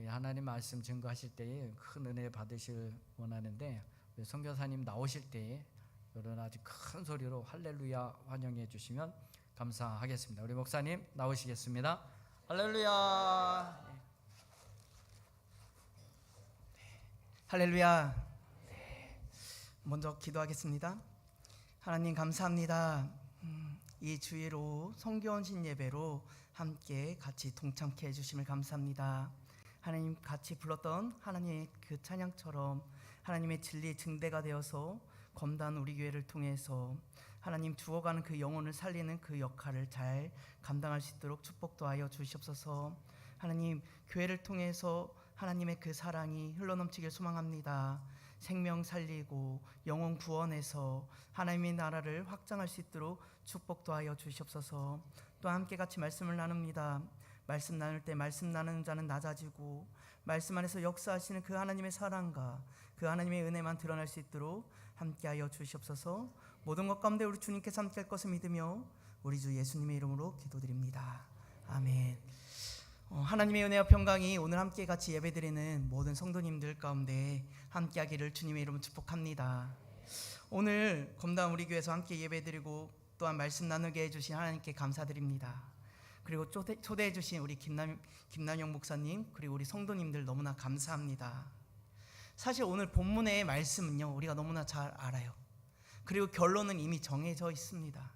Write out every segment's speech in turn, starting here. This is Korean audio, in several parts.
하나님 말씀 증거하실 때에 큰 은혜 받으실 원하는데, 우리 선교사님 나오실 때에 이런 아주 큰 소리로 할렐루야 환영해 주시면 감사하겠습니다. 우리 목사님 나오시겠습니다. 할렐루야. 할렐루야. 먼저 기도하겠습니다. 하나님 감사합니다. 이 주일로 성교원신 예배로 함께 같이 동참케 해주심을 감사합니다. 하나님 같이 불렀던 하나님의 그 찬양처럼 하나님의 진리의 증대가 되어서 검단 우리 교회를 통해서 하나님 죽어가는 그 영혼을 살리는 그 역할을 잘 감당할 수 있도록 축복도 하여 주시옵소서. 하나님 교회를 통해서 하나님의 그 사랑이 흘러넘치길 소망합니다. 생명 살리고 영혼 구원해서 하나님의 나라를 확장할 수 있도록 축복도 하여 주시옵소서. 또 함께 같이 말씀을 나눕니다. 말씀 나눌 때 말씀 나누는 자는 낮아지고 말씀 안에서 역사하시는 그 하나님의 사랑과 그 하나님의 은혜만 드러날 수 있도록 함께하여 주시옵소서. 모든 것 가운데 우리 주님께서 함께할 것을 믿으며 우리 주 예수님의 이름으로 기도드립니다. 아멘. 하나님의 은혜와 평강이 오늘 함께 같이 예배드리는 모든 성도님들 가운데 함께하기를 주님의 이름으로 축복합니다. 오늘 검단 우리 교회에서 함께 예배드리고 또한 말씀 나누게 해주신 하나님께 감사드립니다. 그리고 초대해 주신 우리 김난영 목사님 그리고 우리 성도님들 너무나 감사합니다. 사실 오늘 본문의 말씀은요 우리가 너무나 잘 알아요. 그리고 결론은 이미 정해져 있습니다.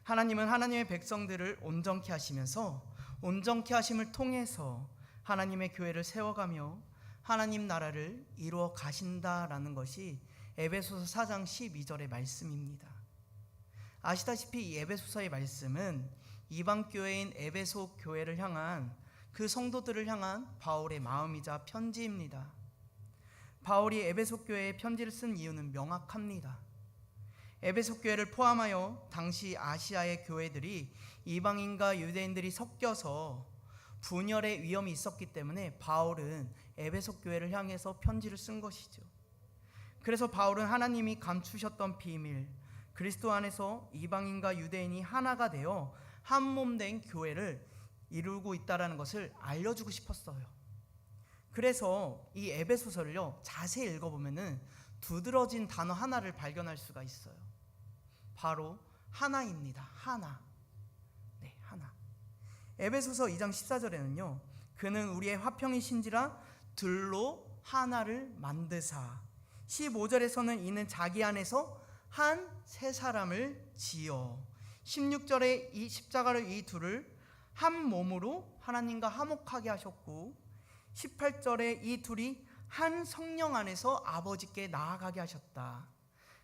하나님은 하나님의 백성들을 온전케 하시면서 온전케 하심을 통해서 하나님의 교회를 세워가며 하나님 나라를 이루어 가신다라는 것이 에베소서 4장 12절의 말씀입니다. 아시다시피 이 에베소서의 말씀은 이방 교회인 에베소 교회를 향한 그 성도들을 향한 바울의 마음이자 편지입니다. 바울이 에베소 교회에 편지를 쓴 이유는 명확합니다. 에베소 교회를 포함하여 당시 아시아의 교회들이 이방인과 유대인들이 섞여서 분열의 위험이 있었기 때문에 바울은 에베소 교회를 향해서 편지를 쓴 것이죠. 그래서 바울은 하나님이 감추셨던 비밀, 그리스도 안에서 이방인과 유대인이 하나가 되어 한 몸 된 교회를 이루고 있다는 것을 알려주고 싶었어요. 그래서 이 에베소서를요 자세히 읽어보면 두드러진 단어 하나를 발견할 수가 있어요. 바로 하나입니다. 하나. 네, 하나. 에베소서 2장 14절에는요 그는 우리의 화평이신지라 들로 하나를 만드사. 15절에서는 이는 자기 안에서 한 새 사람을 지어. 16절에 이 십자가로 이 둘을 한 몸으로 하나님과 화목하게 하셨고 18절에 이 둘이 한 성령 안에서 아버지께 나아가게 하셨다.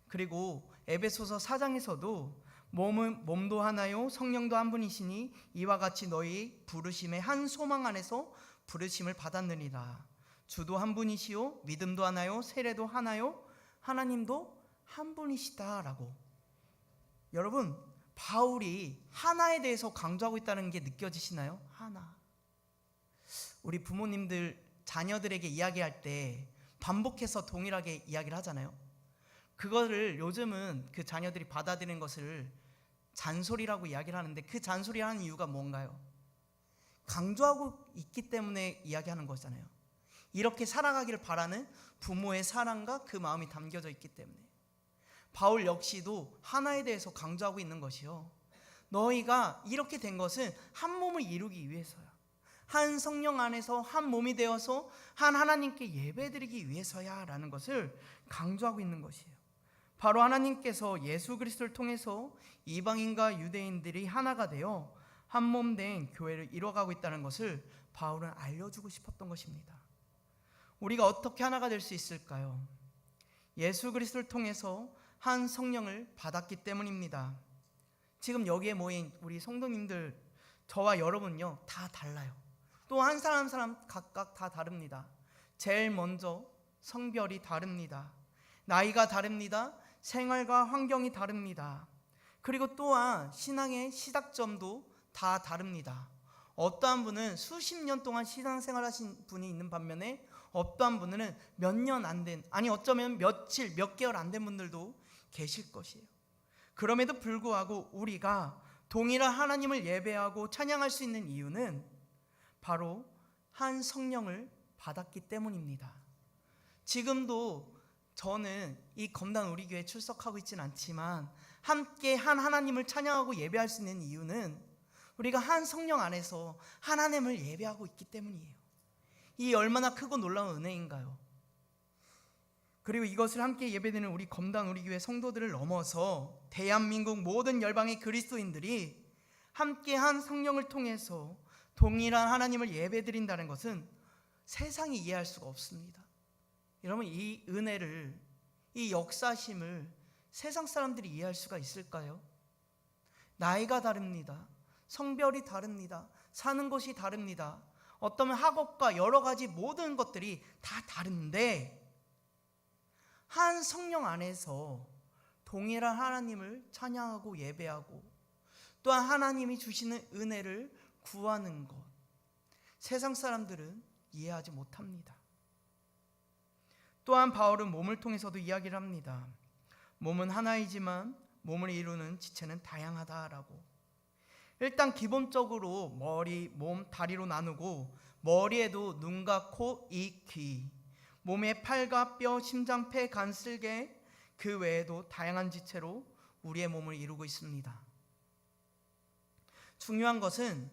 그리고 에베소서 4장에서도 몸도 하나요 성령도 한 분이시니 이와 같이 너희 부르심의 한 소망 안에서 부르심을 받았느니라. 주도 한 분이시요 믿음도 하나요 세례도 하나요 하나님도 한 분이시다라고. 여러분 바울이 하나에 대해서 강조하고 있다는 게 느껴지시나요? 하나. 우리 부모님들 자녀들에게 이야기할 때 반복해서 동일하게 이야기를 하잖아요. 그거를 요즘은 그 자녀들이 받아들이는 것을 잔소리라고 이야기를 하는데 그 잔소리를 하는 이유가 뭔가요? 강조하고 있기 때문에 이야기하는 거잖아요. 이렇게 살아가기를 바라는 부모의 사랑과 그 마음이 담겨져 있기 때문에. 바울 역시도 하나에 대해서 강조하고 있는 것이요 너희가 이렇게 된 것은 한 몸을 이루기 위해서야. 한 성령 안에서 한 몸이 되어서 한 하나님께 예배드리기 위해서야 라는 것을 강조하고 있는 것이에요. 바로 하나님께서 예수 그리스도를 통해서 이방인과 유대인들이 하나가 되어 한 몸 된 교회를 이뤄가고 있다는 것을 바울은 알려주고 싶었던 것입니다. 우리가 어떻게 하나가 될 수 있을까요? 예수 그리스도를 통해서 한 성령을 받았기 때문입니다. 지금 여기에 모인 우리 성도님들 저와 여러분요 다 달라요. 또 한 사람 한 사람 각각 다 다릅니다. 제일 먼저 성별이 다릅니다. 나이가 다릅니다. 생활과 환경이 다릅니다. 그리고 또한 신앙의 시작점도 다 다릅니다. 어떠한 분은 수십 년 동안 신앙생활 하신 분이 있는 반면에 어떠한 분은 몇 년 안 된, 아니 어쩌면 며칠, 몇 개월 안 된 분들도 계실 것이에요. 그럼에도 불구하고 우리가 동일한 하나님을 예배하고 찬양할 수 있는 이유는 바로 한 성령을 받았기 때문입니다. 지금도 저는 이 검단 우리 교회에 출석하고 있지는 않지만 함께 한 하나님을 찬양하고 예배할 수 있는 이유는 우리가 한 성령 안에서 하나님을 예배하고 있기 때문이에요. 이 얼마나 크고 놀라운 은혜인가요? 그리고 이것을 함께 예배드리는 우리 검단 우리 교회 성도들을 넘어서 대한민국 모든 열방의 그리스도인들이 함께 한 성령을 통해서 동일한 하나님을 예배드린다는 것은 세상이 이해할 수가 없습니다. 여러분, 이 은혜를, 이 역사심을 세상 사람들이 이해할 수가 있을까요? 나이가 다릅니다. 성별이 다릅니다. 사는 곳이 다릅니다. 어떤 학업과 여러 가지 모든 것들이 다 다른데 한 성령 안에서 동일한 하나님을 찬양하고 예배하고 또한 하나님이 주시는 은혜를 구하는 것, 세상 사람들은 이해하지 못합니다. 또한 바울은 몸을 통해서도 이야기를 합니다. 몸은 하나이지만 몸을 이루는 지체는 다양하다라고. 일단 기본적으로 머리, 몸, 다리로 나누고 머리에도 눈과 코, 입, 귀, 몸에 팔과 뼈, 심장, 폐, 간, 쓸개, 그 외에도 다양한 지체로 우리의 몸을 이루고 있습니다. 중요한 것은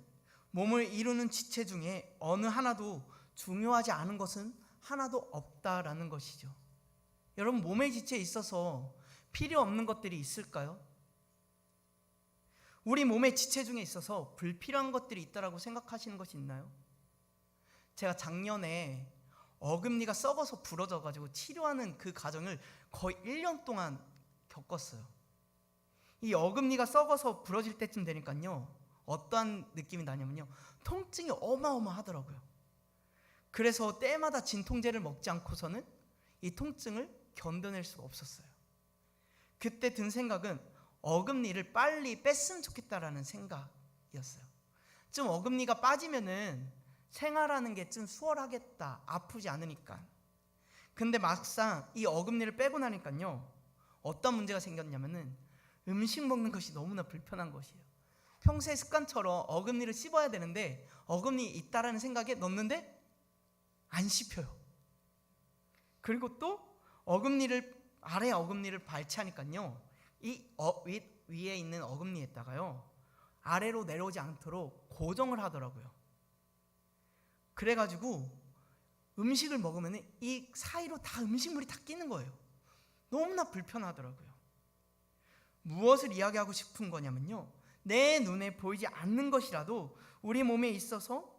몸을 이루는 지체 중에 어느 하나도 중요하지 않은 것은 하나도 없다라는 것이죠. 여러분, 몸의 지체에 있어서 필요 없는 것들이 있을까요? 우리 몸의 지체 중에 있어서 불필요한 것들이 있다라고 생각하시는 것이 있나요? 제가 작년에 어금니가 썩어서 부러져 가지고 치료하는 그 과정을 거의 1년 동안 겪었어요. 이 어금니가 썩어서 부러질 때쯤 되니까요, 어떠한 느낌이 나냐면요, 통증이 어마어마하더라고요. 그래서 때마다 진통제를 먹지 않고서는 이 통증을 견뎌낼 수가 없었어요. 그때 든 생각은 어금니를 빨리 뺐으면 좋겠다라는 생각이었어요. 좀 어금니가 빠지면은 생활하는 게 좀 수월하겠다, 아프지 않으니까. 근데 막상 이 어금니를 빼고 나니까요, 어떤 문제가 생겼냐면은 음식 먹는 것이 너무나 불편한 것이에요. 평소의 습관처럼 어금니를 씹어야 되는데 어금니 있다라는 생각에 넣는데 안 씹혀요. 그리고 또 아래 어금니를 발치하니까요, 이 위에 있는 어금니에다가요, 아래로 내려오지 않도록 고정을 하더라고요. 그래가지고 음식을 먹으면 이 사이로 다 음식물이 다 끼는 거예요. 너무나 불편하더라고요. 무엇을 이야기하고 싶은 거냐면요, 내 눈에 보이지 않는 것이라도 우리 몸에 있어서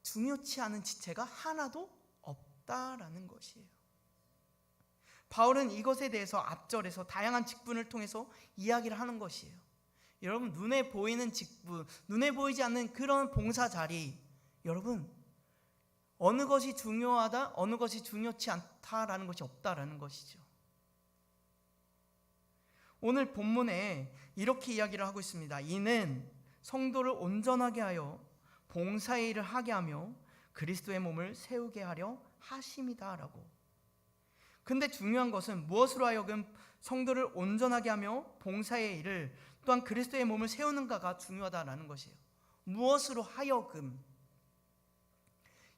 중요치 않은 지체가 하나도 없다라는 것이에요. 바울은 이것에 대해서 앞절에서 다양한 직분을 통해서 이야기를 하는 것이에요. 여러분, 눈에 보이는 직분, 눈에 보이지 않는 그런 봉사 자리, 여러분, 어느 것이 중요하다, 어느 것이 중요치 않다라는 것이 없다라는 것이죠. 오늘 본문에 이렇게 이야기를 하고 있습니다. 이는 성도를 온전하게 하여 봉사의 일을 하게 하며 그리스도의 몸을 세우게 하려 하심이다라고. 근데 중요한 것은 무엇으로 하여금 성도를 온전하게 하며 봉사의 일을 또한 그리스도의 몸을 세우는가가 중요하다라는 것이에요. 무엇으로 하여금.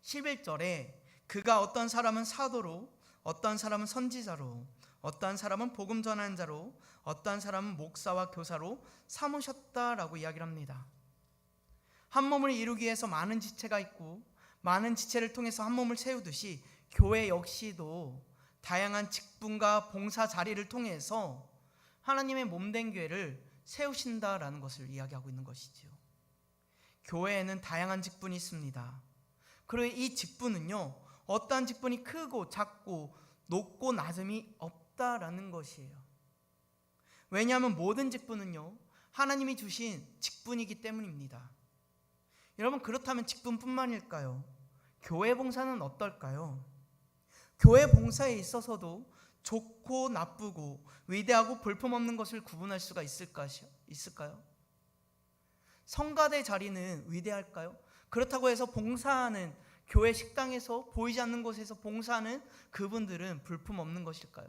11절에 그가 어떤 사람은 사도로, 어떤 사람은 선지자로, 어떤 사람은 복음 전하는 자로, 어떤 사람은 목사와 교사로 삼으셨다라고 이야기를 합니다. 한 몸을 이루기 위해서 많은 지체가 있고 많은 지체를 통해서 한 몸을 세우듯이 교회 역시도 다양한 직분과 봉사 자리를 통해서 하나님의 몸된 교회를 세우신다라는 것을 이야기하고 있는 것이죠. 교회에는 다양한 직분이 있습니다. 그리고 이 직분은요, 어떠한 직분이 크고 작고 높고 낮음이 없다라는 것이에요. 왜냐하면 모든 직분은요, 하나님이 주신 직분이기 때문입니다. 여러분, 그렇다면 직분뿐만일까요? 교회 봉사는 어떨까요? 교회 봉사에 있어서도 좋고 나쁘고 위대하고 볼품없는 것을 구분할 수가 있을까요? 성가대 자리는 위대할까요? 그렇다고 해서 봉사하는 교회 식당에서 보이지 않는 곳에서 봉사하는 그분들은 볼품없는 것일까요?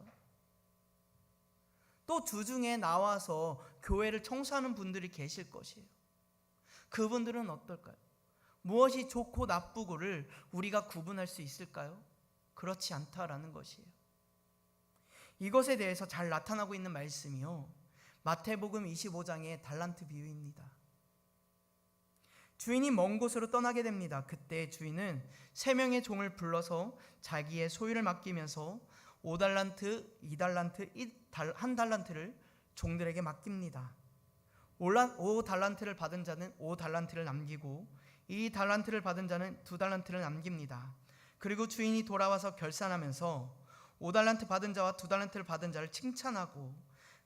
또 주중에 나와서 교회를 청소하는 분들이 계실 것이에요. 그분들은 어떨까요? 무엇이 좋고 나쁘고를 우리가 구분할 수 있을까요? 그렇지 않다라는 것이에요. 이것에 대해서 잘 나타나고 있는 말씀이요, 마태복음 25장의 달란트 비유입니다. 주인이 먼 곳으로 떠나게 됩니다. 그때 주인은 3명의 종을 불러서 자기의 소유를 맡기면서 5달란트, 2달란트, 1달란트를 종들에게 맡깁니다. 5달란트를 받은 자는 5달란트를 남기고 2달란트를 받은 자는 2달란트를 남깁니다. 그리고 주인이 돌아와서 결산하면서 5달란트 받은 자와 2달란트를 받은 자를 칭찬하고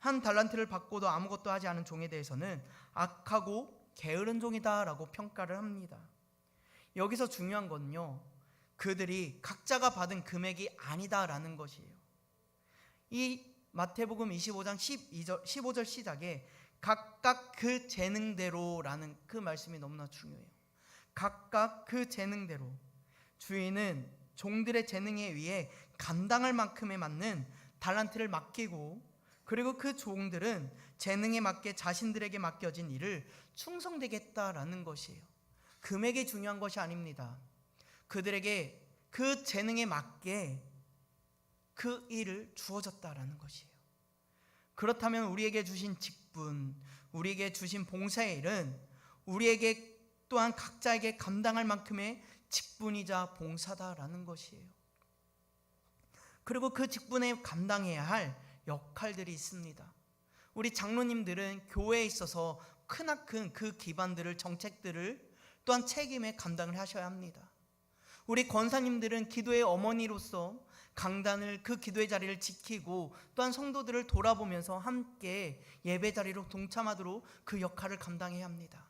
1달란트를 받고도 아무것도 하지 않은 종에 대해서는 악하고 게으른 종이다 라고 평가를 합니다. 여기서 중요한 건요, 그들이 각자가 받은 금액이 아니다라는 것이에요. 이 마태복음 25장 15절 시작에 각각 그 재능대로라는 그 말씀이 너무나 중요해요. 각각 그 재능대로. 주인은 종들의 재능에 의해 감당할 만큼에 맞는 달란트를 맡기고, 그리고 그 종들은 재능에 맞게 자신들에게 맡겨진 일을 충성되겠다라는 것이에요. 금액이 중요한 것이 아닙니다. 그들에게 그 재능에 맞게 그 일을 주어졌다라는 것이에요. 그렇다면 우리에게 주신 직분, 우리에게 주신 봉사의 일은 우리에게 또한 각자에게 감당할 만큼의 직분이자 봉사다라는 것이에요. 그리고 그 직분에 감당해야 할 역할들이 있습니다. 우리 장로님들은 교회에 있어서 크나큰 그 기반들을, 정책들을 또한 책임에 감당을 하셔야 합니다. 우리 권사님들은 기도의 어머니로서 강단을, 그 기도의 자리를 지키고 또한 성도들을 돌아보면서 함께 예배 자리로 동참하도록 그 역할을 감당해야 합니다.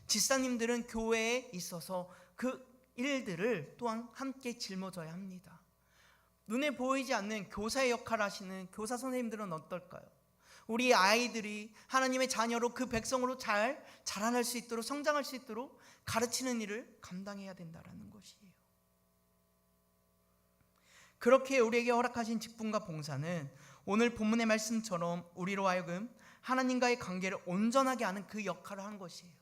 집사님들은 교회에 있어서 그 일들을 또한 함께 짊어져야 합니다. 눈에 보이지 않는 교사의 역할을 하시는 교사 선생님들은 어떨까요? 우리 아이들이 하나님의 자녀로 그 백성으로 잘 자라날 수 있도록, 성장할 수 있도록 가르치는 일을 감당해야 된다는 것이에요. 그렇게 우리에게 허락하신 직분과 봉사는 오늘 본문의 말씀처럼 우리로 하여금 하나님과의 관계를 온전하게 하는 그 역할을 한 것이에요.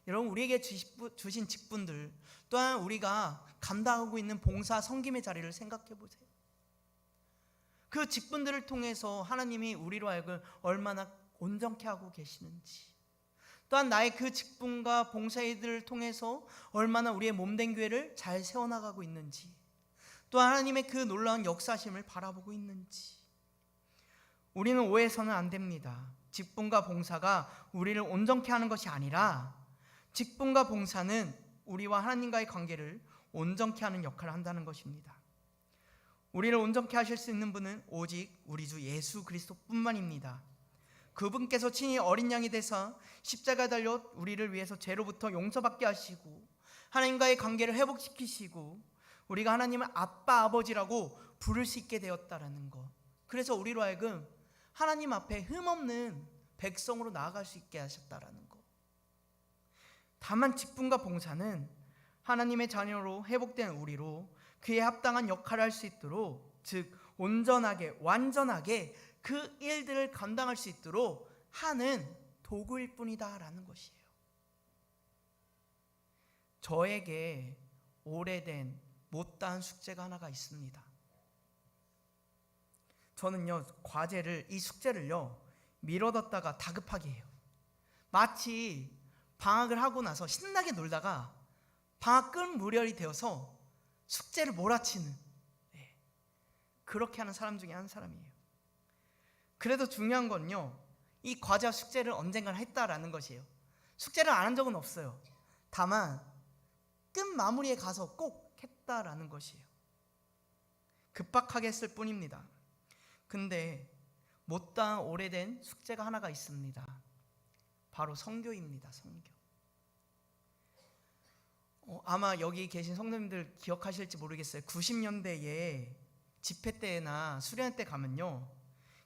여러분, 우리에게 주신 직분들, 또한 우리가 감당하고 있는 봉사, 섬김의 자리를 생각해 보세요. 그 직분들을 통해서 하나님이 우리로 하여금 얼마나 온전케 하고 계시는지, 또한 나의 그 직분과 봉사들을 통해서 얼마나 우리의 몸된 교회를 잘 세워나가고 있는지, 또 하나님의 그 놀라운 역사심을 바라보고 있는지. 우리는 오해해서는 안 됩니다. 직분과 봉사가 우리를 온전케 하는 것이 아니라 직분과 봉사는 우리와 하나님과의 관계를 온전케 하는 역할을 한다는 것입니다. 우리를 온전케 하실 수 있는 분은 오직 우리 주 예수 그리스도뿐만입니다. 그분께서 친히 어린 양이 되사 십자가에 달려 우리를 위해서 죄로부터 용서받게 하시고 하나님과의 관계를 회복시키시고 우리가 하나님을 아빠, 아버지라고 부를 수 있게 되었다라는 것. 그래서 우리로 하여금 하나님 앞에 흠없는 백성으로 나아갈 수 있게 하셨다라는 것. 다만 직분과 봉사는 하나님의 자녀로 회복된 우리로 그에 합당한 역할을 할 수 있도록, 즉 온전하게, 완전하게 그 일들을 감당할 수 있도록 하는 도구일 뿐이다라는 것이에요. 저에게 오래된 못다한 숙제가 하나가 있습니다. 저는요, 이 숙제를요 미뤄뒀다가 다급하게 해요. 마치 방학을 하고 나서 신나게 놀다가 방학 끝 무렵이 되어서 숙제를 몰아치는, 그렇게 하는 사람 중에 한 사람이에요. 그래도 중요한 건요, 이 과제와 숙제를 언젠간 했다라는 것이에요. 숙제를 안 한 적은 없어요. 다만 끝 마무리에 가서 꼭 했다라는 것이에요. 급박하게 했을 뿐입니다. 근데 못다한 오래된 숙제가 하나가 있습니다. 바로 선교입니다. 선교. 아마 여기 계신 성도님들 기억하실지 모르겠어요. 90년대에 집회 때나 수련회 때 가면요,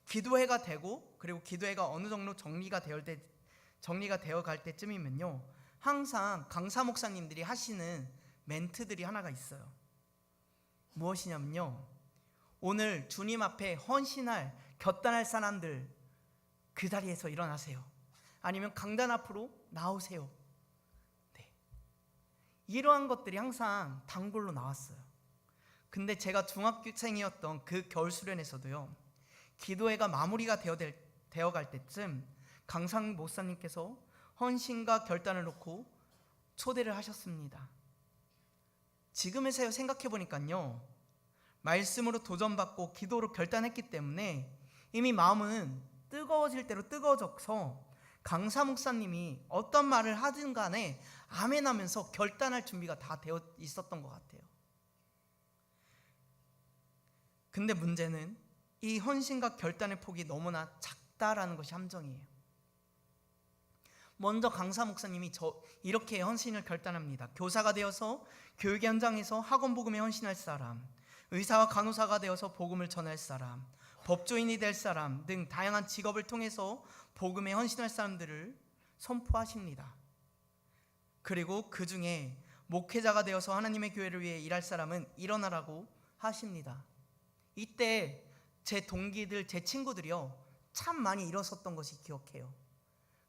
기도회가 되고, 그리고 기도회가 어느 정도 정리가 되어 갈 때쯤이면요, 항상 강사 목사님들이 하시는 멘트들이 하나가 있어요. 무엇이냐면요, 오늘 주님 앞에 헌신할, 결단할 사람들 그 자리에서 일어나세요. 아니면 강단 앞으로 나오세요. 이러한 것들이 항상 단골로 나왔어요. 근데 제가 중학생이었던 그 겨울 수련에서도요, 기도회가 마무리가 되어갈 때쯤 강상 목사님께서 헌신과 결단을 놓고 초대를 하셨습니다. 지금에서 생각해 보니까요, 말씀으로 도전받고 기도로 결단했기 때문에 이미 마음은 뜨거워질 대로 뜨거워져서 강사 목사님이 어떤 말을 하든 간에 아멘하면서 결단할 준비가 다 되어 있었던 것 같아요. 근데 문제는 이 헌신과 결단의 폭이 너무나 작다라는 것이 함정이에요. 먼저 강사 목사님이 이렇게 헌신을 결단합니다. 교사가 되어서 교육 현장에서 학원 복음에 헌신할 사람, 의사와 간호사가 되어서 복음을 전할 사람, 법조인이 될 사람 등 다양한 직업을 통해서 복음에 헌신할 사람들을 선포하십니다. 그리고 그 중에 목회자가 되어서 하나님의 교회를 위해 일할 사람은 일어나라고 하십니다. 이때 제 동기들, 제 친구들이요, 참 많이 일어섰던 것이 기억해요.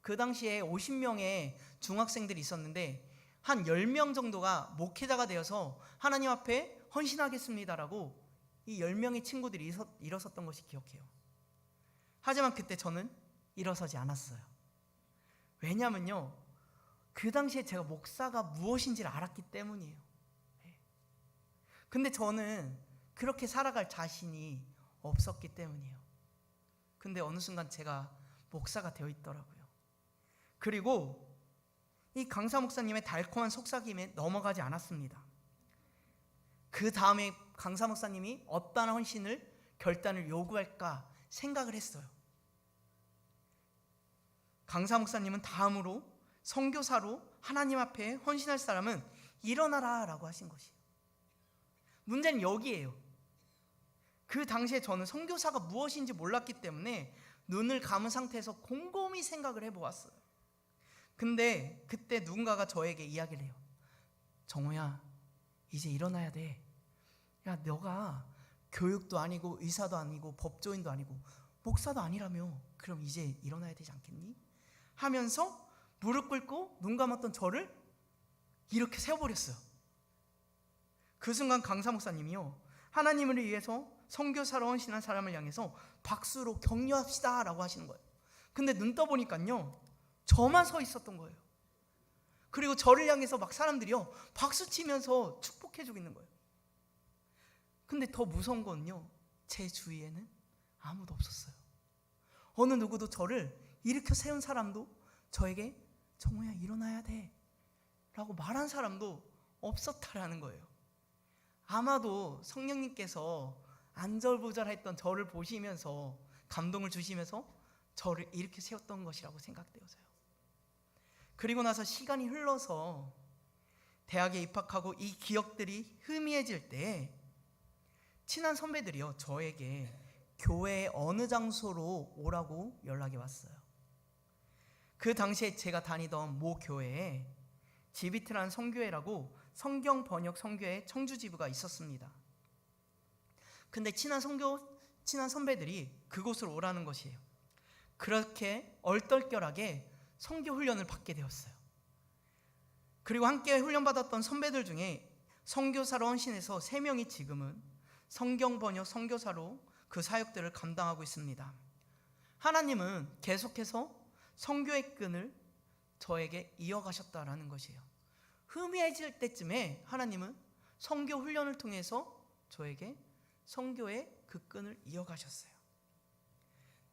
그 당시에 50명의 중학생들이 있었는데 한 10명 정도가 목회자가 되어서 하나님 앞에 헌신하겠습니다라고 이 10명의 친구들이 일어섰던 것이 기억해요. 하지만 그때 저는 일어서지 않았어요. 왜냐면요, 그 당시에 제가 목사가 무엇인지를 알았기 때문이에요. 근데 저는 그렇게 살아갈 자신이 없었기 때문이에요. 근데 어느 순간 제가 목사가 되어 있더라고요. 그리고 이 강사 목사님의 달콤한 속삭임에 넘어가지 않았습니다. 그 다음에 강사 목사님이 어떠한 헌신을, 결단을 요구할까 생각을 했어요. 강사 목사님은 다음으로 선교사로 하나님 앞에 헌신할 사람은 일어나라 라고 하신 것이에요. 문제는 여기에요. 그 당시에 저는 선교사가 무엇인지 몰랐기 때문에 눈을 감은 상태에서 곰곰이 생각을 해보았어요. 근데 그때 누군가가 저에게 이야기를 해요. 정호야, 이제 일어나야 돼. 야, 너가 교육도 아니고 의사도 아니고 법조인도 아니고 목사도 아니라며, 그럼 이제 일어나야 되지 않겠니? 하면서 무릎 꿇고 눈 감았던 저를 이렇게 세워버렸어요. 그 순간 강사 목사님이요, 하나님을 위해서 선교사로 헌신한 사람을 향해서 박수로 격려합시다 라고 하시는 거예요. 근데 눈 떠보니까요, 저만 서 있었던 거예요. 그리고 저를 향해서 막 사람들이요, 박수 치면서 축복해주고 있는 거예요. 근데 더 무서운 건요, 제 주위에는 아무도 없었어요. 어느 누구도 저를 일으켜 세운 사람도, 저에게 정호야 일어나야 돼 라고 말한 사람도 없었다라는 거예요. 아마도 성령님께서 안절부절했던 저를 보시면서 감동을 주시면서 저를 이렇게 세웠던 것이라고 생각되어서요. 그리고 나서 시간이 흘러서 대학에 입학하고 이 기억들이 희미해질 때 친한 선배들이요, 저에게 교회 어느 장소로 오라고 연락이 왔어요. 그 당시에 제가 다니던 모 교회에 지비트라는 선교회라고 성경 번역 선교회 청주지부가 있었습니다. 근데 친한 선배들이 그곳으로 오라는 것이에요. 그렇게 얼떨결하게 선교 훈련을 받게 되었어요. 그리고 함께 훈련받았던 선배들 중에 선교사로 헌신해서 3명이 지금은 성경 번역 선교사로 그 사역들을 감당하고 있습니다. 하나님은 계속해서 선교의 끈을 저에게 이어가셨다라는 것이에요. 희미해질 때쯤에 하나님은 선교 훈련을 통해서 저에게 선교의 그 끈을 이어가셨어요.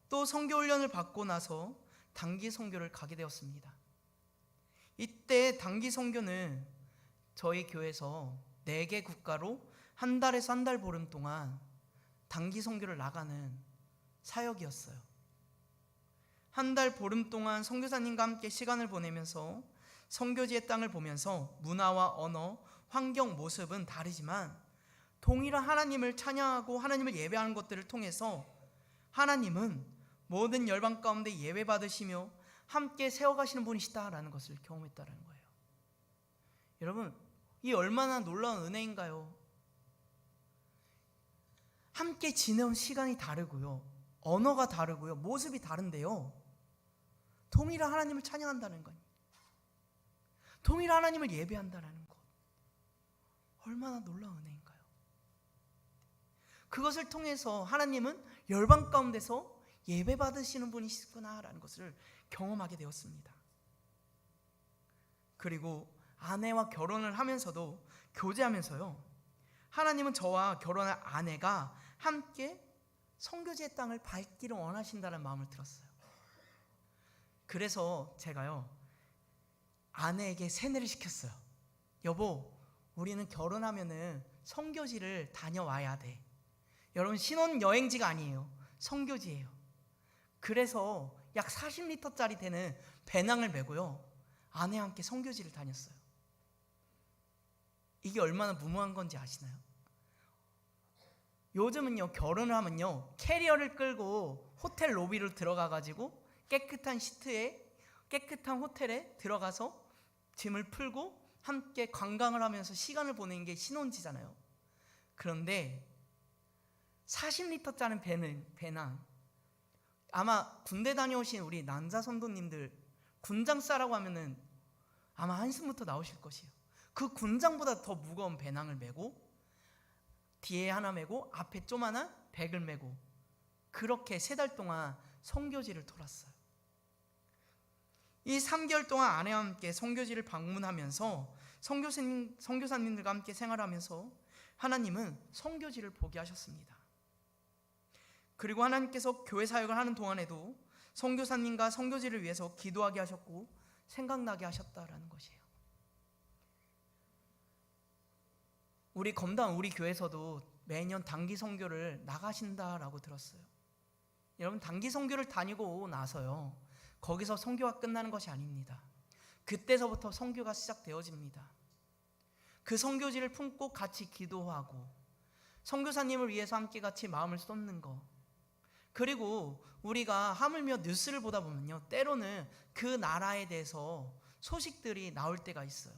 또 선교 훈련을 받고 나서 단기 선교를 가게 되었습니다. 이때 단기 선교는 저희 교회에서 4개 국가로 한 달에서 한 달 보름 동안 단기 선교를 나가는 사역이었어요. 한 달 보름 동안 선교사님과 함께 시간을 보내면서 선교지의 땅을 보면서 문화와 언어, 환경, 모습은 다르지만 동일한 하나님을 찬양하고 하나님을 예배하는 것들을 통해서 하나님은 모든 열방 가운데 예배받으시며 함께 세워가시는 분이시다라는 것을 경험했다는 거예요. 여러분, 이 얼마나 놀라운 은혜인가요? 함께 지내온 시간이 다르고요, 언어가 다르고요, 모습이 다른데요, 동일한 하나님을 찬양한다는 거예요. 동일한 하나님을 예배한다는 것. 얼마나 놀라운 은혜인가요? 그것을 통해서 하나님은 열방 가운데서 예배 받으시는 분이시구나라는 것을 경험하게 되었습니다. 그리고 아내와 결혼을 하면서도 교제하면서요, 하나님은 저와 결혼할 아내가 함께 선교지의 땅을 밟기를 원하신다는 마음을 들었어요. 그래서 제가요, 아내에게 세뇌를 시켰어요. 여보, 우리는 결혼하면은 선교지를 다녀와야 돼. 여러분, 신혼여행지가 아니에요. 선교지예요. 그래서 약 40리터짜리 되는 배낭을 메고요, 아내와 함께 선교지를 다녔어요. 이게 얼마나 무모한 건지 아시나요? 요즘은요, 결혼을 하면요, 캐리어를 끌고 호텔 로비로 들어가가지고 깨끗한 시트에, 깨끗한 호텔에 들어가서 짐을 풀고 함께 관광을 하면서 시간을 보내는 게 신혼지잖아요. 그런데 40리터짜리 배낭, 아마 군대 다녀오신 우리 남자 선도님들 군장싸라고 하면은 아마 한숨부터 나오실 것이에요. 그 군장보다 더 무거운 배낭을 메고 뒤에 하나 메고 앞에 조그마한 백을 메고 그렇게 3달 동안 선교지를 돌았어요. 이 3개월 동안 아내와 함께 선교지를 방문하면서 선교사님들과 함께 생활하면서 하나님은 선교지를 보게 하셨습니다. 그리고 하나님께서 교회 사역을 하는 동안에도 선교사님과 선교지를 위해서 기도하게 하셨고 생각나게 하셨다라는 것이에요. 우리 검당 우리 교회에서도 매년 단기 선교를 나가신다라고 들었어요. 여러분, 단기 선교를 다니고 나서요, 거기서 선교가 끝나는 것이 아닙니다. 그때서부터 선교가 시작되어집니다. 그 선교지를 품고 같이 기도하고 선교사님을 위해서 함께 같이 마음을 쏟는 것, 그리고 우리가 하물며 뉴스를 보다 보면요, 때로는 그 나라에 대해서 소식들이 나올 때가 있어요.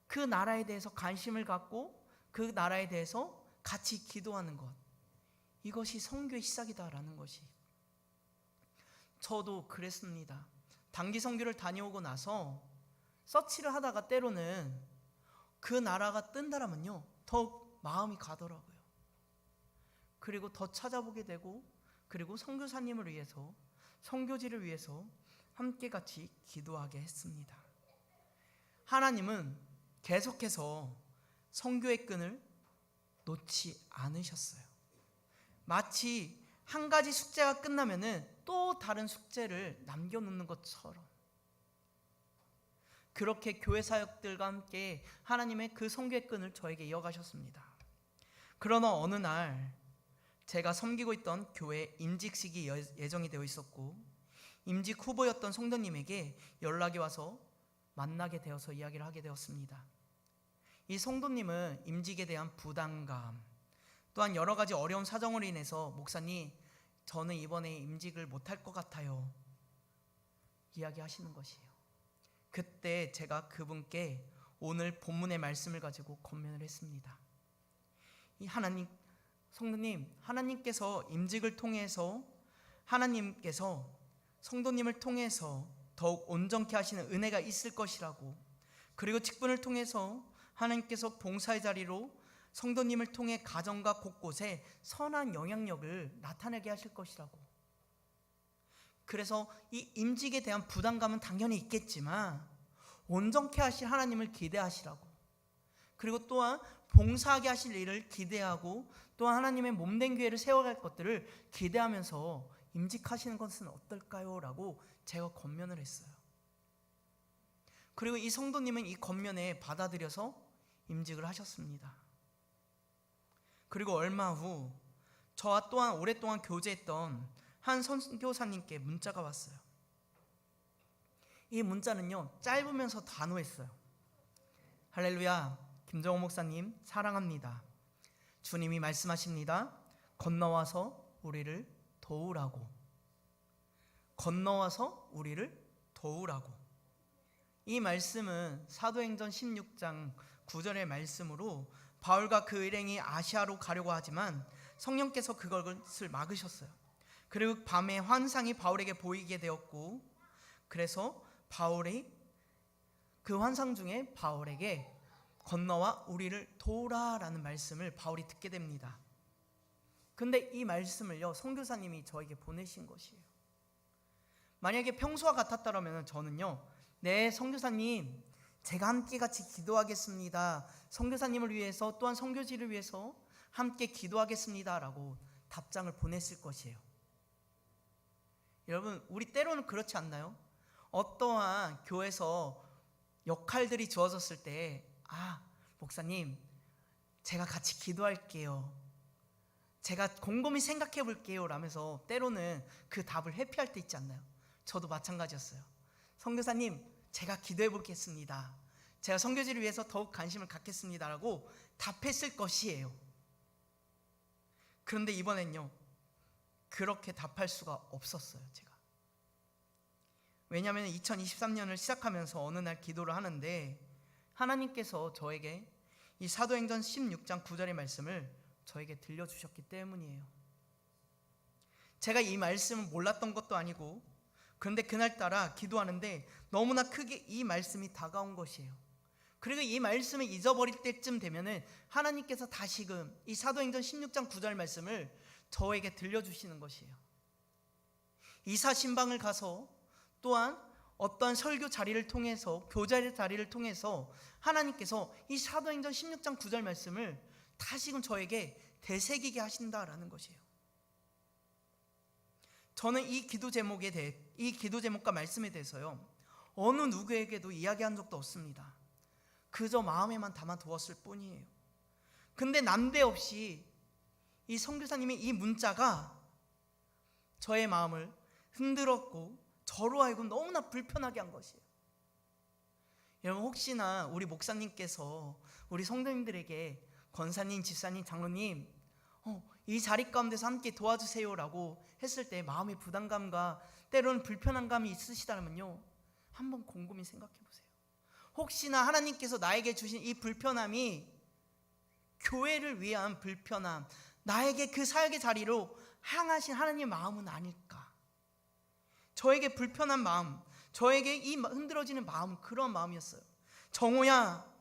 그 나라에 대해서 관심을 갖고 그 나라에 대해서 같이 기도하는 것, 이것이 선교의 시작이다라는 것이. 저도 그랬습니다. 단기 선교를 다녀오고 나서 서치를 하다가 때로는 그 나라가 뜬다라면요, 더욱 마음이 가더라고요. 그리고 더 찾아보게 되고, 그리고 선교사님을 위해서, 선교지를 위해서 함께 같이 기도하게 했습니다. 하나님은 계속해서 선교의 끈을 놓지 않으셨어요. 마치 한 가지 숙제가 끝나면은 또 다른 숙제를 남겨놓는 것처럼 그렇게 교회 사역들과 함께 하나님의 그 선교의 끈을 저에게 이어가셨습니다. 그러나 어느 날 제가 섬기고 있던 교회 임직식이 예정이 되어 있었고, 임직 후보였던 성도님에게 연락이 와서 만나게 되어서 이야기를 하게 되었습니다. 이 성도님은 임직에 대한 부담감, 또한 여러 가지 어려운 사정으로 인해서 목사님, 저는 이번에 임직을 못할 것 같아요, 이야기하시는 것이에요. 그때 제가 그분께 오늘 본문의 말씀을 가지고 권면을 했습니다. 이 성도님, 하나님께서 임직을 통해서, 하나님께서 성도님을 통해서 더욱 온전케 하시는 은혜가 있을 것이라고, 그리고 직분을 통해서 하나님께서 봉사의 자리로 성도님을 통해 가정과 곳곳에 선한 영향력을 나타내게 하실 것이라고. 그래서 이 임직에 대한 부담감은 당연히 있겠지만 온전케 하실 하나님을 기대하시라고, 그리고 또한 봉사하게 하실 일을 기대하고, 또한 하나님의 몸된 교회를 세워갈 것들을 기대하면서 임직하시는 것은 어떨까요? 라고 제가 권면을 했어요. 그리고 이 성도님은 이 권면에 받아들여서 임직을 하셨습니다. 그리고 얼마 후 저와 또한 오랫동안 교제했던 한 선교사님께 문자가 왔어요. 이 문자는요, 짧으면서 단호했어요. 할렐루야, 김정호 목사님 사랑합니다. 주님이 말씀하십니다. 건너와서 우리를 도우라고. 건너와서 우리를 도우라고. 이 말씀은 사도행전 16장 9절의 말씀으로 바울과 그 일행이 아시아로 가려고 하지만 성령께서 그것을 막으셨어요. 그리고 밤에 환상이 바울에게 보이게 되었고, 그래서 바울이 그 환상 중에 바울에게 건너와 우리를 도우라라는 말씀을 바울이 듣게 됩니다. 근데 이 말씀을요, 선교사님이 저에게 보내신 것이에요. 만약에 평소와 같았다면 저는요, 네, 선교사님, 제가 함께 같이 기도하겠습니다. 선교사님을 위해서 또한 선교지를 위해서 함께 기도하겠습니다 라고 답장을 보냈을 것이에요. 여러분, 우리 때로는 그렇지 않나요? 어떠한 교회에서 역할들이 주어졌을 때, 목사님, 제가 같이 기도할게요, 제가 곰곰이 생각해 볼게요 라면서 때로는 그 답을 회피할 때 있지 않나요? 저도 마찬가지였어요. 선교사님, 제가 기도해 보겠습니다, 제가 선교지를 위해서 더욱 관심을 갖겠습니다 라고 답했을 것이에요. 그런데 이번엔요, 그렇게 답할 수가 없었어요. 제가 왜냐하면 2023년을 시작하면서 어느 날 기도를 하는데 하나님께서 저에게 이 사도행전 16장 9절의 말씀을 저에게 들려주셨기 때문이에요. 제가 이 말씀을 몰랐던 것도 아니고, 그런데 그날따라 기도하는데 너무나 크게 이 말씀이 다가온 것이에요. 그리고 이 말씀을 잊어버릴 때쯤 되면은 하나님께서 다시금 이 사도행전 16장 9절 말씀을 저에게 들려주시는 것이에요. 이사 신방을 가서 또한 어떠한 설교 자리를 통해서, 교자의 자리를 통해서 하나님께서 이 사도행전 16장 9절 말씀을 다시금 저에게 되새기게 하신다라는 것이에요. 저는 이 기도 제목과 말씀에 대해서요, 어느 누구에게도 이야기한 적도 없습니다. 그저 마음에만 담아두었을 뿐이에요. 근데 난데없이 이 선교사님의 이 문자가 저의 마음을 흔들었고 저로 하여금 너무나 불편하게 한 것이에요. 여러분, 혹시나 우리 목사님께서 우리 성도님들에게 권사님, 집사님, 장로님, 이 자리 가운데서 함께 도와주세요 라고 했을 때 마음의 부담감과 때로는 불편한 감이 있으시다면요, 한번 곰곰이 생각해 보세요. 혹시나 하나님께서 나에게 주신 이 불편함이 교회를 위한 불편함, 나에게 그 사역의 자리로 향하신 하나님의 마음은 아닐까? 저에게 불편한 마음, 저에게 이 흔들어지는 마음은 그런 마음이었어요. 정호야,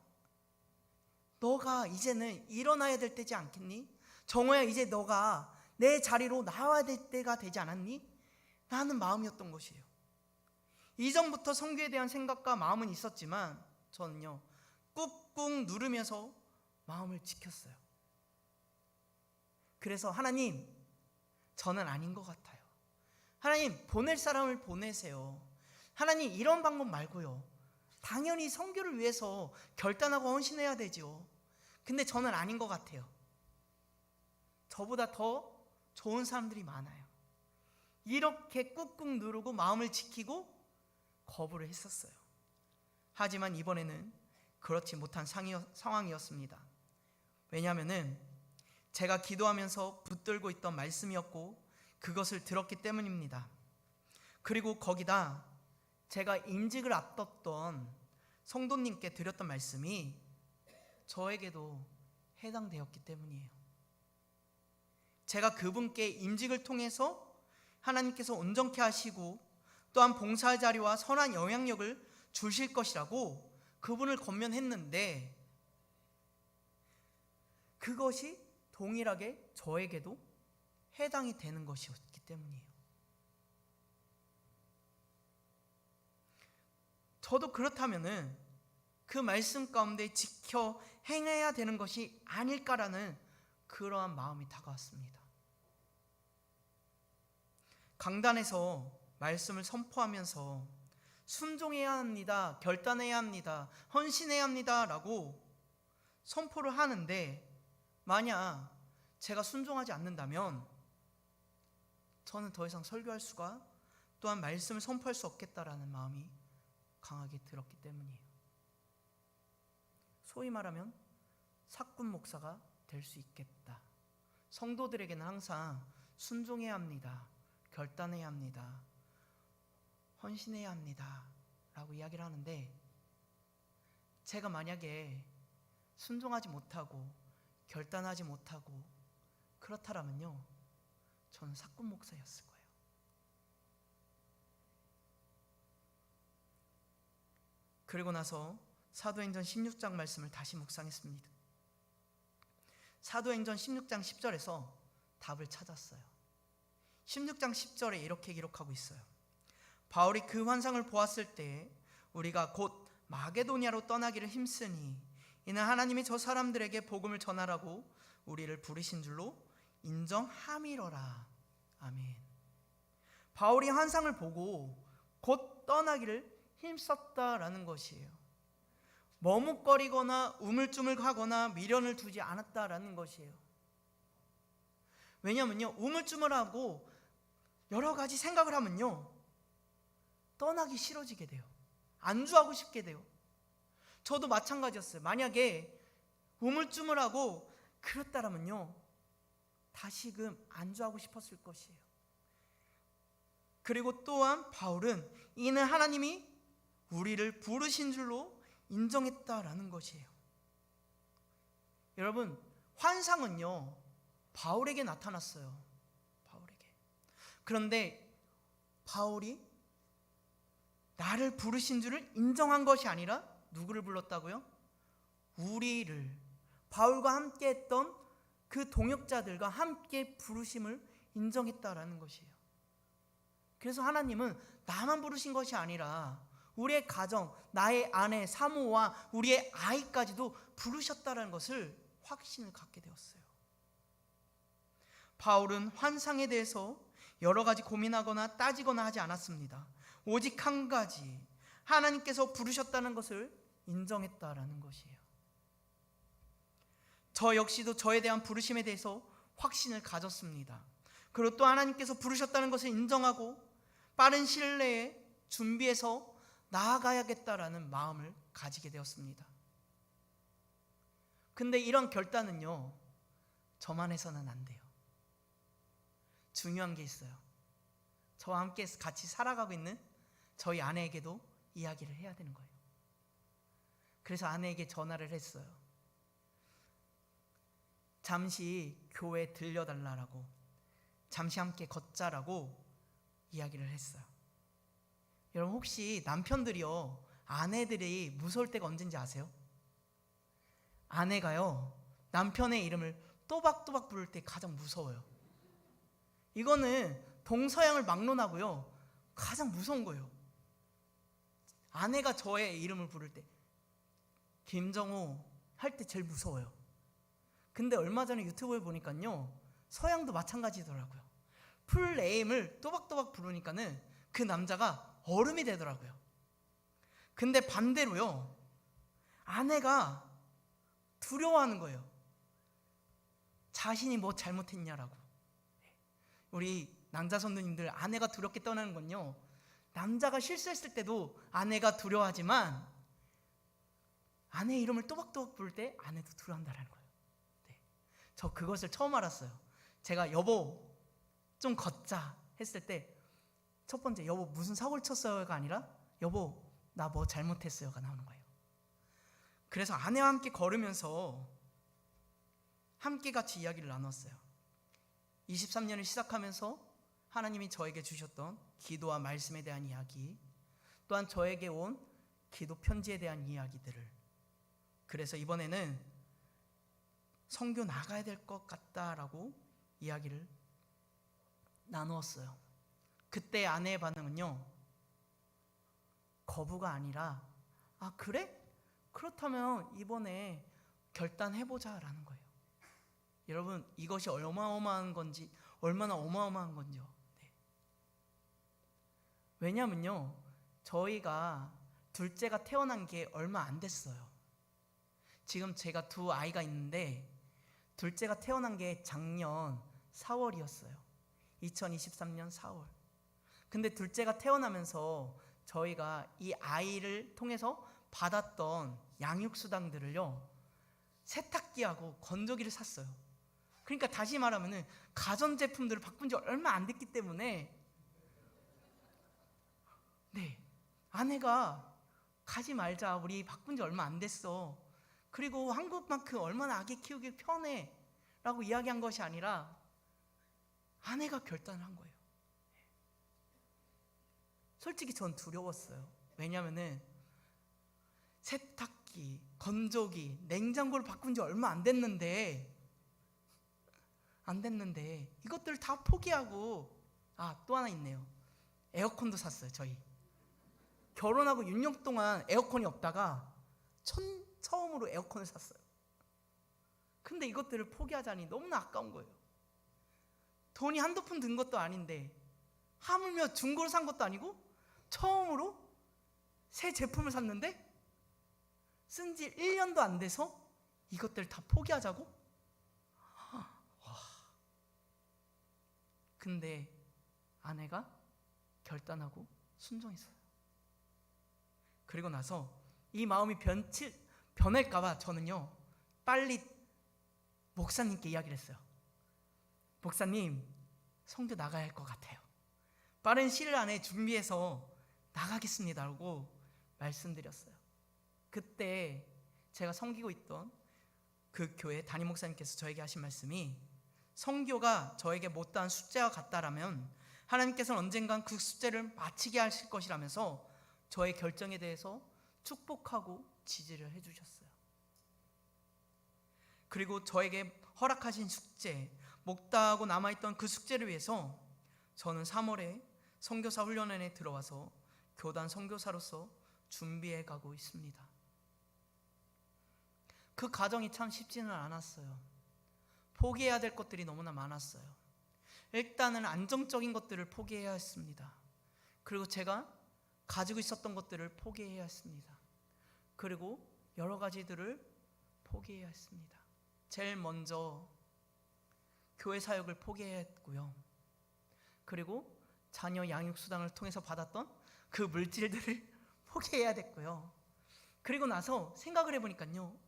너가 이제는 일어나야 될 때지 않겠니? 정호야, 이제 너가 내 자리로 나와야 될 때가 되지 않았니? 라는 마음이었던 것이에요. 이전부터 선교에 대한 생각과 마음은 있었지만 저는요, 꾹꾹 누르면서 마음을 지켰어요. 그래서 하나님, 저는 아닌 것 같아요. 하나님, 보낼 사람을 보내세요. 하나님, 이런 방법 말고요, 당연히 선교를 위해서 결단하고 헌신해야 되죠. 근데 저는 아닌 것 같아요. 저보다 더 좋은 사람들이 많아요. 이렇게 꾹꾹 누르고 마음을 지키고 거부를 했었어요. 하지만 이번에는 그렇지 못한 상황이었습니다. 왜냐하면 제가 기도하면서 붙들고 있던 말씀이었고 그것을 들었기 때문입니다. 그리고 거기다 제가 임직을 앞뒀던 성도님께 드렸던 말씀이 저에게도 해당되었기 때문이에요. 제가 그분께 임직을 통해서 하나님께서 온전케 하시고 또한 봉사의 자리와 선한 영향력을 주실 것이라고 그분을 권면했는데, 그것이 동일하게 저에게도 해당이 되는 것이었기 때문이에요. 저도 그렇다면은 그 말씀 가운데 지켜 행해야 되는 것이 아닐까라는 그러한 마음이 다가왔습니다. 강단에서 말씀을 선포하면서 순종해야 합니다, 결단해야 합니다, 헌신해야 합니다 라고 선포를 하는데, 만약 제가 순종하지 않는다면 저는 더 이상 설교할 수가, 또한 말씀을 선포할 수 없겠다라는 마음이 강하게 들었기 때문이에요. 소위 말하면 사꾼 목사가 될 수 있겠다. 성도들에게는 항상 순종해야 합니다, 결단해야 합니다, 헌신해야 합니다 라고 이야기를 하는데, 제가 만약에 순종하지 못하고 결단하지 못하고 그렇다라면요, 저는 사꾼 목사였을 거예요. 그리고 나서 사도행전 16장 말씀을 다시 묵상했습니다. 사도행전 16장 10절에서 답을 찾았어요. 16장 10절에 이렇게 기록하고 있어요. 바울이 그 환상을 보았을 때 우리가 곧 마게도냐로 떠나기를 힘쓰니 이는 하나님이 저 사람들에게 복음을 전하라고 우리를 부르신 줄로 인정함이로라. 아멘. 바울이 환상을 보고 곧 떠나기를 힘썼다라는 것이에요. 머뭇거리거나 우물쭈물하거나 미련을 두지 않았다라는 것이에요. 왜냐면요, 우물쭈물하고 여러 가지 생각을 하면요, 떠나기 싫어지게 돼요. 안주하고 싶게 돼요. 저도 마찬가지였어요. 만약에 우물쭈물하고 그렇다라면요, 다시금 안주하고 싶었을 것이에요. 그리고 또한 바울은 이는 하나님이 우리를 부르신 줄로 인정했다라는 것이에요. 여러분, 환상은요, 바울에게 나타났어요. 바울에게. 그런데 바울이 나를 부르신 줄을 인정한 것이 아니라 누구를 불렀다고요? 우리를, 바울과 함께 했던 그 동역자들과 함께 부르심을 인정했다라는 것이에요. 그래서 하나님은 나만 부르신 것이 아니라 우리의 가정, 나의 아내, 사모와 우리의 아이까지도 부르셨다는 것을 확신을 갖게 되었어요. 바울은 환상에 대해서 여러 가지 고민하거나 따지거나 하지 않았습니다. 오직 한 가지, 하나님께서 부르셨다는 것을 인정했다라는 것이에요. 저 역시도 저에 대한 부르심에 대해서 확신을 가졌습니다. 그리고 또 하나님께서 부르셨다는 것을 인정하고 빠른 시일 내에 준비해서 나아가야겠다라는 마음을 가지게 되었습니다. 근데 이런 결단은요, 저만 해서는 안 돼요. 중요한 게 있어요. 저와 함께 같이 살아가고 있는 저희 아내에게도 이야기를 해야 되는 거예요. 그래서 아내에게 전화를 했어요. 잠시 교회 들려달라고, 잠시 함께 걷자라고 이야기를 했어요. 여러분, 혹시 남편들이요, 아내들이 무서울 때가 언제인지 아세요? 아내가요, 남편의 이름을 또박또박 부를 때 가장 무서워요. 이거는 동서양을 막론하고요, 가장 무서운 거예요. 아내가 저의 이름을 부를 때, 김정호 할 때 제일 무서워요. 근데 얼마 전에 유튜브에 보니까요, 서양도 마찬가지더라고요. 풀네임을 또박또박 부르니까는 그 남자가 얼음이 되더라고요. 근데 반대로요, 아내가 두려워하는 거예요. 자신이 뭐 잘못했냐라고. 우리 남자 선도님들, 아내가 두렵게 떠나는 건요, 남자가 실수했을 때도 아내가 두려워하지만 아내 이름을 또박또박 부를 때 아내도 두려워한다는 거예요. 네. 저 그것을 처음 알았어요. 제가 여보 좀 걷자 했을 때 첫 번째, 여보 무슨 사고를 쳤어요가 아니라 여보 나 뭐 잘못했어요가 나오는 거예요. 그래서 아내와 함께 걸으면서 함께 같이 이야기를 나눴어요. 23년을 시작하면서 하나님이 저에게 주셨던 기도와 말씀에 대한 이야기, 또한 저에게 온 기도 편지에 대한 이야기들을, 그래서 이번에는 선교 나가야 될 것 같다라고 이야기를 나누었어요. 그때 아내의 반응은요, 거부가 아니라 아 그래? 그렇다면 이번에 결단해보자 라는 거예요. 여러분, 이것이 얼마나 어마어마한 건지요. 네. 왜냐면요, 저희가 둘째가 태어난 게 얼마 안 됐어요. 지금 제가 두 아이가 있는데 둘째가 태어난 게 작년 4월이었어요. 2023년 4월. 근데 둘째가 태어나면서 저희가 이 아이를 통해서 받았던 양육수당들을요, 세탁기하고 건조기를 샀어요. 그러니까 다시 말하면 가전제품들을 바꾼 지 얼마 안 됐기 때문에, 네, 아내가 가지 말자, 우리 바꾼 지 얼마 안 됐어, 그리고 한국만큼 얼마나 아기 키우기 편해 라고 이야기한 것이 아니라 아내가 결단을 한 거예요. 솔직히 전 두려웠어요. 왜냐하면 습기, 건조기, 냉장고를 바꾼 지 얼마 안 됐는데 이것들을 다 포기하고, 또 하나 있네요. 에어컨도 샀어요. 저희 결혼하고 6년 동안 에어컨이 없다가 처음으로 에어컨을 샀어요. 근데 이것들을 포기하자니 너무나 아까운 거예요. 돈이 한두 푼 든 것도 아닌데, 하물며 중고로 산 것도 아니고 처음으로 새 제품을 샀는데 쓴 지 1년도 안 돼서 이것들 다 포기하자고? 근데 아내가 결단하고 순종했어요. 그리고 나서 이 마음이 변할까봐 저는요, 빨리 목사님께 이야기를 했어요. 목사님, 선교 나가야 할 것 같아요. 빠른 시일 안에 준비해서 나가겠습니다라고 말씀드렸어요. 그때 제가 섬기고 있던 그 교회 담임 목사님께서 저에게 하신 말씀이, 선교가 저에게 못다한 숙제와 같다라면 하나님께서는 언젠간 그 숙제를 마치게 하실 것이라면서 저의 결정에 대해서 축복하고 지지를 해주셨어요. 그리고 저에게 허락하신 숙제, 목다하고 남아있던 그 숙제를 위해서 저는 3월에 선교사 훈련원에 들어와서 교단 선교사로서 준비해 가고 있습니다. 그 과정이 참 쉽지는 않았어요. 포기해야 될 것들이 너무나 많았어요. 일단은 안정적인 것들을 포기해야 했습니다. 그리고 제가 가지고 있었던 것들을 포기해야 했습니다. 그리고 여러 가지들을 포기해야 했습니다. 제일 먼저 교회 사역을 포기해야 했고요. 그리고 자녀 양육수당을 통해서 받았던 그 물질들을 포기해야 됐고요. 그리고 나서 생각을 해보니까요,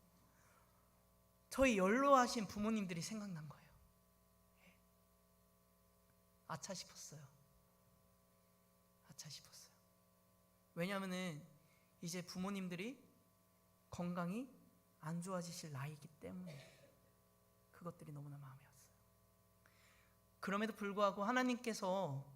저희 연로하신 부모님들이 생각난 거예요. 아차 싶었어요. 왜냐하면 이제 부모님들이 건강이 안 좋아지실 나이이기 때문에 그것들이 너무나 마음에 왔어요. 그럼에도 불구하고 하나님께서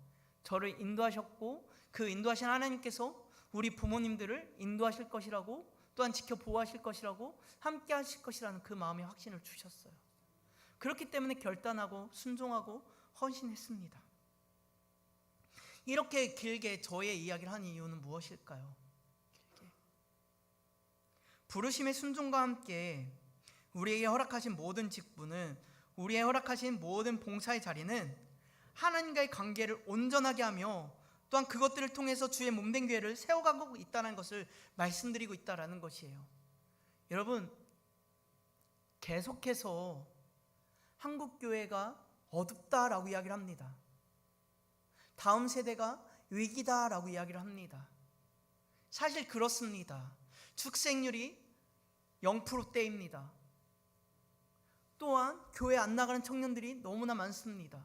저를 인도하셨고, 그 인도하신 하나님께서 우리 부모님들을 인도하실 것이라고, 또한 지켜 보호하실 것이라고, 함께 하실 것이라는 그 마음의 확신을 주셨어요. 그렇기 때문에 결단하고 순종하고 헌신했습니다. 이렇게 길게 저의 이야기를 한 이유는 무엇일까요? 부르심의 순종과 함께 우리에게 허락하신 모든 직분은, 우리에게 허락하신 모든 봉사의 자리는 하나님과의 관계를 온전하게 하며, 또한 그것들을 통해서 주의 몸된 교회를 세워가고 있다는 것을 말씀드리고 있다는 것이에요. 여러분, 계속해서 한국교회가 어둡다라고 이야기를 합니다. 다음 세대가 위기다라고 이야기를 합니다. 사실 그렇습니다. 출생률이 0%대입니다. 또한 교회 안 나가는 청년들이 너무나 많습니다.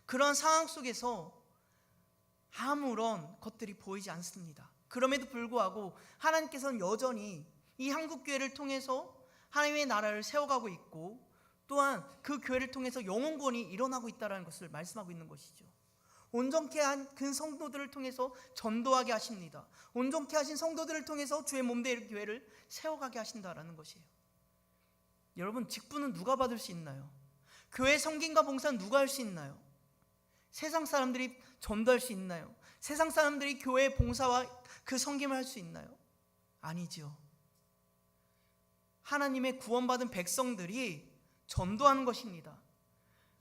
그런 상황 속에서 아무런 것들이 보이지 않습니다. 그럼에도 불구하고 하나님께서는 여전히 이 한국교회를 통해서 하나님의 나라를 세워가고 있고, 또한 그 교회를 통해서 영혼구원이 일어나고 있다는 것을 말씀하고 있는 것이죠. 온전케 한 그 성도들을 통해서 전도하게 하십니다. 온전케 하신 성도들을 통해서 주의 몸된 교회를 세워가게 하신다라는 것이에요. 여러분, 직분은 누가 받을 수 있나요? 교회 섬김과 봉사는 누가 할 수 있나요? 세상 사람들이 전도할 수 있나요? 세상 사람들이 교회 봉사와 그 섬김을 할 수 있나요? 아니지요. 하나님의 구원받은 백성들이 전도하는 것입니다.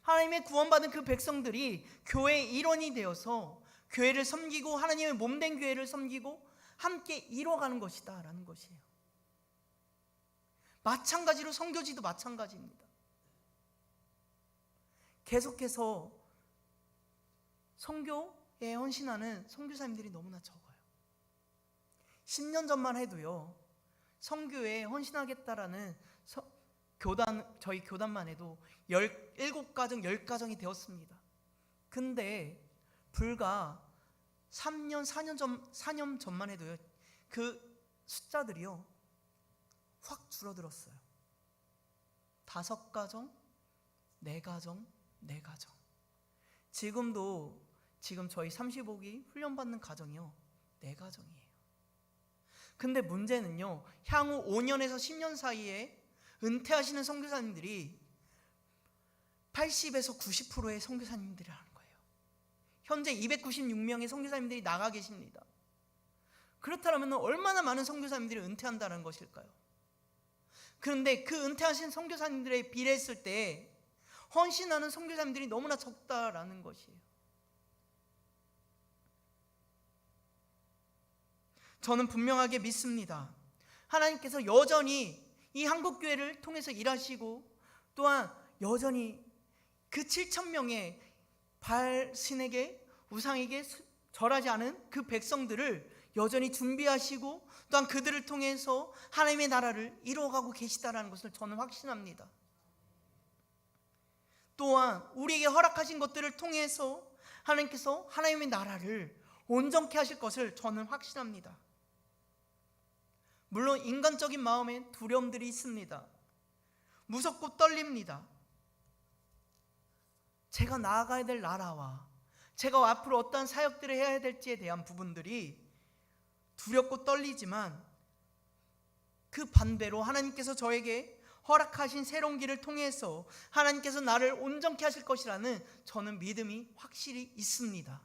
하나님의 구원받은 그 백성들이 교회의 일원이 되어서 교회를 섬기고, 하나님의 몸된 교회를 섬기고 함께 이뤄가는 것이다 라는 것이에요. 마찬가지로 선교지도 마찬가지입니다. 계속해서 선교에 헌신하는 선교사님들이 너무나 적어요. 10년 전만 해도요, 선교에 헌신하겠다라는 저희 교단만 해도 17가정, 10가정이 되었습니다. 근데 불과 3년, 4년 전만 해도요, 그 숫자들이요 확 줄어들었어요. 5가정, 4가정, 4가정. 지금 저희 35기 훈련받는 가정이요 4가정이에요. 근데 문제는요, 향후 5년에서 10년 사이에 은퇴하시는 선교사님들이 80에서 90%의 선교사님들이라는 거예요. 현재 296명의 선교사님들이 나가 계십니다. 그렇다면 얼마나 많은 선교사님들이 은퇴한다는 것일까요? 그런데 그 은퇴하신 선교사님들에 비례했을 때 헌신하는 선교사님들이 너무나 적다라는 것이에요. 저는 분명하게 믿습니다. 하나님께서 여전히 이 한국교회를 통해서 일하시고, 또한 여전히 그 7,000명의 발신에게, 우상에게 절하지 않은 그 백성들을 여전히 준비하시고, 또한 그들을 통해서 하나님의 나라를 이루어가고 계시다라는 것을 저는 확신합니다. 또한 우리에게 허락하신 것들을 통해서 하나님께서 하나님의 나라를 온전케 하실 것을 저는 확신합니다. 물론 인간적인 마음에 두려움들이 있습니다. 무섭고 떨립니다. 제가 나아가야 될 나라와 제가 앞으로 어떠한 사역들을 해야 될지에 대한 부분들이 두렵고 떨리지만, 그 반대로 하나님께서 저에게 허락하신 새로운 길을 통해서 하나님께서 나를 온전케 하실 것이라는 저는 믿음이 확실히 있습니다.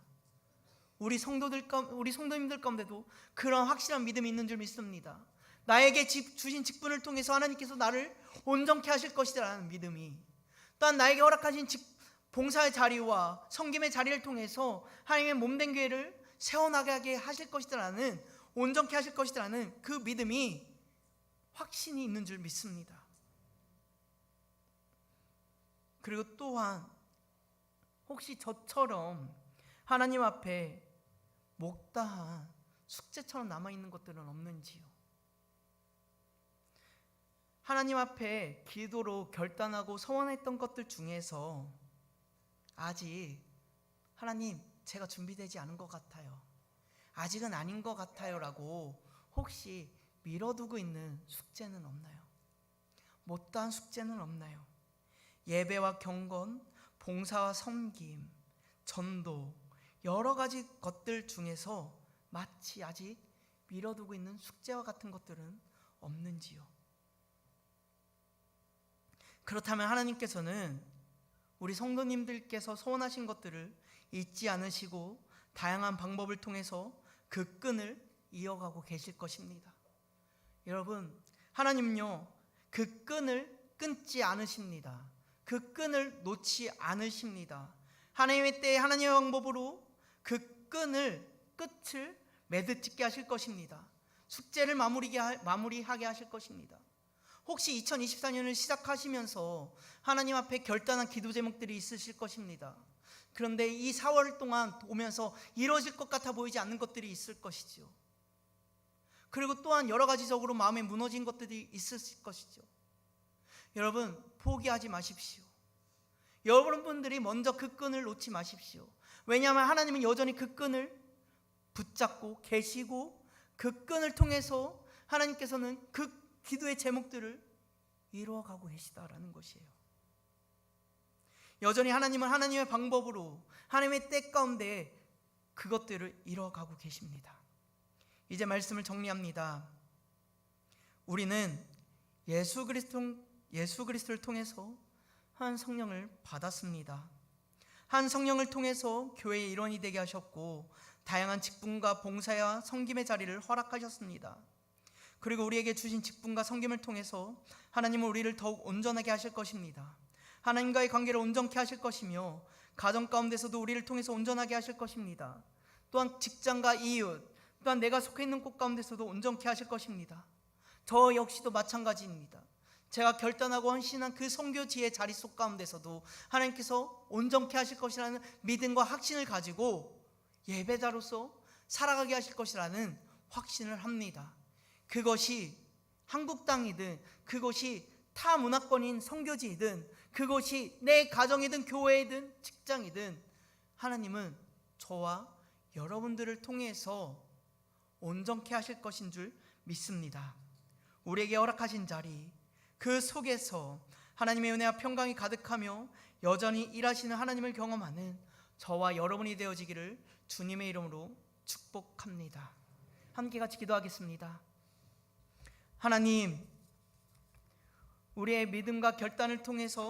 우리 성도님들 가운데도 그런 확실한 믿음이 있는 줄 믿습니다. 나에게 주신 직분을 통해서 하나님께서 나를 온전케 하실 것이라는 믿음이, 또한 나에게 허락하신 봉사의 자리와 섬김의 자리를 통해서 하나님의 몸된 교회를 세워나가게 하실 것이라는, 온전케 하실 것이라는 그 믿음이 확신이 있는 줄 믿습니다. 그리고 또한 혹시 저처럼 하나님 앞에 못다한 숙제처럼 남아있는 것들은 없는지요? 하나님 앞에 기도로 결단하고 서원했던 것들 중에서 아직 하나님, 제가 준비되지 않은 것 같아요, 아직은 아닌 것 같아요 라고 혹시 미뤄두고 있는 숙제는 없나요? 못다한 숙제는 없나요? 예배와 경건, 봉사와 섬김, 전도, 여러 가지 것들 중에서 마치 아직 미뤄두고 있는 숙제와 같은 것들은 없는지요? 그렇다면 하나님께서는 우리 성도님들께서 소원하신 것들을 잊지 않으시고 다양한 방법을 통해서 그 끈을 이어가고 계실 것입니다. 여러분, 하나님은요, 그 끈을 끊지 않으십니다. 그 끈을 놓지 않으십니다. 하나님의 때에 하나님의 방법으로 그 끝을 매듭짓게 하실 것입니다. 숙제를 마무리하게 하실 것입니다. 혹시 2024년을 시작하시면서 하나님 앞에 결단한 기도 제목들이 있으실 것입니다. 그런데 이 4월 동안 오면서 이루어질 것 같아 보이지 않는 것들이 있을 것이죠. 그리고 또한 여러 가지적으로 마음에 무너진 것들이 있으실 것이죠. 여러분, 포기하지 마십시오. 여러분들이 먼저 그 끈을 놓지 마십시오. 왜냐하면 하나님은 여전히 그 끈을 붙잡고 계시고, 그 끈을 통해서 하나님께서는 그 기도의 제목들을 이루어가고 계시다라는 것이에요. 여전히 하나님은 하나님의 방법으로 하나님의 때 가운데 그것들을 이루어가고 계십니다. 이제 말씀을 정리합니다. 우리는 예수 그리스도를 통해서 한 성령을 받았습니다. 한 성령을 통해서 교회의 일원이 되게 하셨고, 다양한 직분과 봉사와 섬김의 자리를 허락하셨습니다. 그리고 우리에게 주신 직분과 섬김을 통해서 하나님은 우리를 더욱 온전하게 하실 것입니다. 하나님과의 관계를 온전케 하실 것이며, 가정 가운데서도 우리를 통해서 온전하게 하실 것입니다. 또한 직장과 이웃, 또한 내가 속해 있는 곳 가운데서도 온전케 하실 것입니다. 저 역시도 마찬가지입니다. 제가 결단하고 헌신한 그 선교지의 자리 속 가운데서도 하나님께서 온전케 하실 것이라는 믿음과 확신을 가지고 예배자로서 살아가게 하실 것이라는 확신을 합니다. 그것이 한국 땅이든, 그것이 타 문화권인 선교지이든, 그것이 내 가정이든 교회이든 직장이든, 하나님은 저와 여러분들을 통해서 온전케 하실 것인 줄 믿습니다. 우리에게 허락하신 자리, 그 속에서 하나님의 은혜와 평강이 가득하며 여전히 일하시는 하나님을 경험하는 저와 여러분이 되어지기를 주님의 이름으로 축복합니다. 함께 같이 기도하겠습니다. 하나님, 우리의 믿음과 결단을 통해서